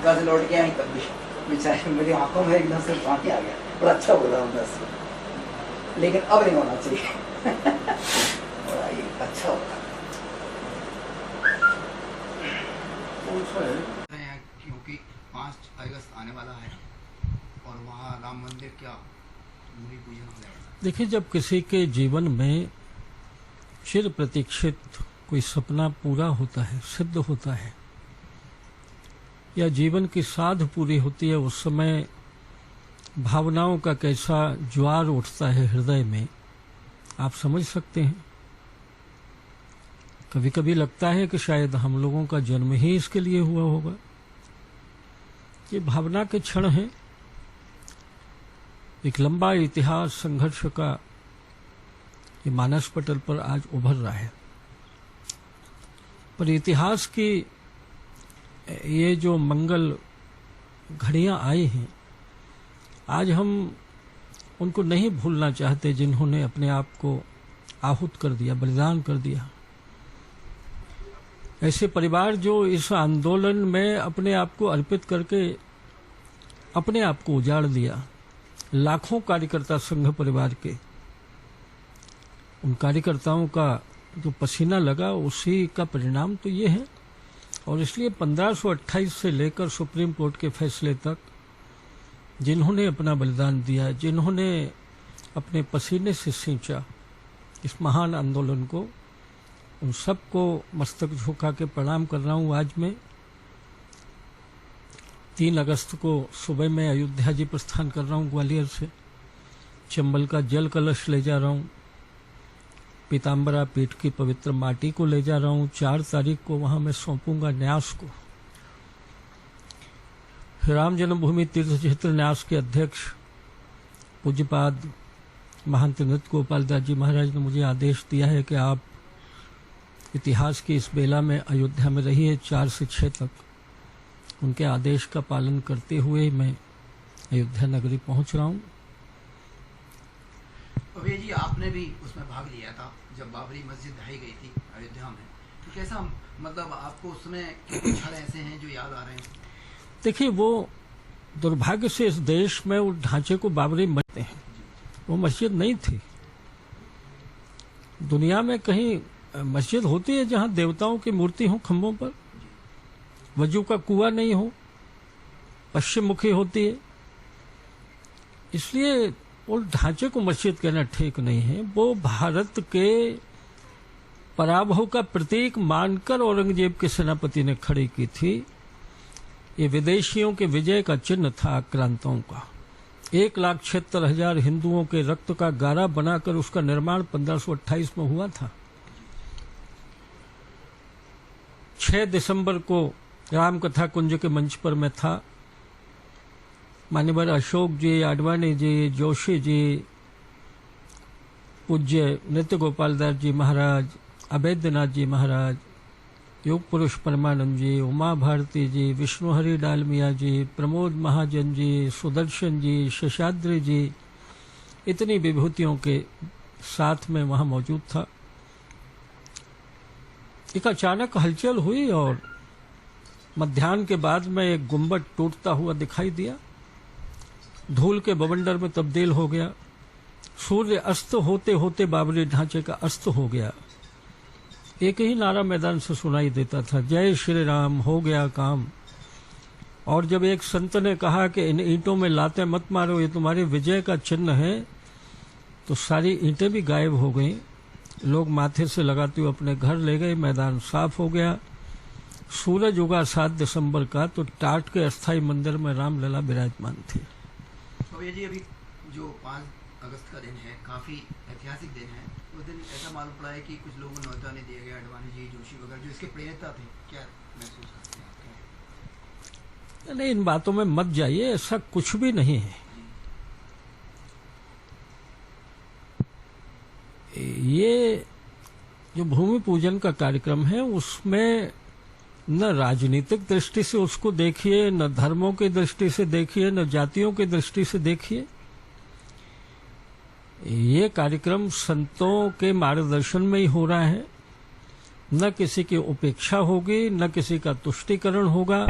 America से लौट के आई तब भी बेचारे मेरी आंखों में एकदम से पानी आ गया। और अच्छा बोला अंदर से, लेकिन अब नहीं होना चाहिए। बड़ा ही अच्छा होता है क्योंकि 5 अगस्त आने वाला है और वहाँ राम मंदिर क्या भूमि पूजन हो जाएगा। देखिए, जब किसी के जीवन में चिर प्रतीक्षित कोई सपना पूरा होता है, सिद्ध होता है, या जीवन की साध पूरी होती है, उस समय भावनाओं का कैसा ज्वार उठता है हृदय में, आप समझ सकते हैं। कभी कभी लगता है कि शायद हम लोगों का जन्म ही इसके लिए हुआ होगा। ये भावना के क्षण हैं। एक लंबा इतिहास संघर्ष का ये मानस पटल पर आज उभर रहा है। पर इतिहास की ये जो मंगल घड़ियां आई हैं, आज हम उनको नहीं भूलना चाहते, जिन्होंने अपने आप को आहूत कर दिया, बलिदान कर दिया। ऐसे परिवार जो इस आंदोलन में अपने आप को अर्पित करके अपने आप को उजाड़ दिया। लाखों कार्यकर्ता संघ परिवार के, उन कार्यकर्ताओं का जो पसीना लगा उसी का परिणाम तो ये है। और इसलिए 1528 से लेकर सुप्रीम कोर्ट के फैसले तक जिन्होंने अपना बलिदान दिया, जिन्होंने अपने पसीने से सींचा इस महान आंदोलन को, उन सबको मस्तक झुका के प्रणाम कर रहा हूँ। आज मैं 3 अगस्त को सुबह में अयोध्या जी प्रस्थान कर रहा हूँ ग्वालियर से। चंबल का जल कलश ले जा रहा हूँ, पीताम्बरा पीठ की पवित्र माटी को ले जा रहा हूँ। 4 तारीख को वहां मैं सौंपूंगा न्यास को। राम जन्मभूमि तीर्थ क्षेत्र न्यास के अध्यक्ष पूज्यपाद महंत नृत्य गोपाल दास जी महाराज ने मुझे आदेश दिया है कि आप इतिहास की इस बेला में अयोध्या में रहिए 4 से 6 तक। उनके आदेश का पालन करते हुए मैं अयोध्या नगरी पहुंच रहा हूं। भैया जी, आपने भी उसमें भाग लिया था जब बाबरी मस्जिद ढाई गई थी अयोध्या में, तो कैसा मतलब आपको उसमें कुछ क्षण ऐसे हैं जो याद आ रहे हैं? देखिए, वो दुर्भाग्य से इस देश में उस ढांचे को बाबरी मस्जिद हैं, वो मस्जिद नहीं थी। दुनिया में कहीं मस्जिद होती है जहां देवताओं की मूर्ति हो खंभों पर, वजू का कुआं नहीं हो, पश्चिम मुखी होती है। इसलिए उस ढांचे को मस्जिद कहना ठीक नहीं है। वो भारत के पराभव का प्रतीक मानकर औरंगजेब के सेनापति ने खड़ी की थी। ये विदेशियों के विजय का चिन्ह था, आक्रांताओं का। 1,76,000 हिंदुओं के रक्त का गारा बनाकर उसका निर्माण 1528 में हुआ था। 6 दिसंबर को राम कथा कुंज के मंच पर मैं था। मान्यवर अशोक जी, आडवाणी जी, जोशी जी, पूज्य नृत्य गोपाल दास जी महाराज, अवैधनाथ जी महाराज, योग पुरुष परमानंद जी, उमा भारती जी, विष्णुहरि डालमिया जी, प्रमोद महाजन जी, सुदर्शन जी, शेषाद्री जी, इतनी विभूतियों के साथ में वहां मौजूद था। एक अचानक हलचल हुई और मध्याह्न के बाद में एक गुंबद टूटता हुआ दिखाई दिया, धूल के बवंडर में तब्दील हो गया। सूर्य अस्त होते होते बाबरी ढांचे का अस्त हो गया। एक ही नारा मैदान से सुनाई देता था, जय श्री राम, हो गया काम। और जब एक संत ने कहा कि इन ईंटों में लाते मत मारो, ये तुम्हारे विजय का चिन्ह है, तो सारी ईंटें भी गायब हो गईं। लोग माथे से लगाते हुए अपने घर ले गए। मैदान साफ हो गया। सूरज उगा 7 दिसंबर का, तो टाट के अस्थाई मंदिर में रामलला विराजमान थी। भैया जी, अभी जो 5 अगस्त का दिन है, काफी ऐतिहासिक दिन है। उस दिन ऐसा मालूम पड़ा है कि कुछ लोगों को न्योता नहीं दिया गया, आडवाणी जी, जोशी वगैरह जो इसके प्रेरणा थे, क्या महसूस करते हैं? नहीं, इन बातों में मत जाइए, ऐसा कुछ भी नहीं है। ये जो भूमि पूजन का कार्यक्रम है, उसमें न राजनीतिक दृष्टि से उसको देखिए, न धर्मों की दृष्टि से देखिए, न जातियों की दृष्टि से देखिए। ये कार्यक्रम संतों के मार्गदर्शन में ही हो रहा है। न किसी की उपेक्षा होगी, न किसी का तुष्टीकरण होगा।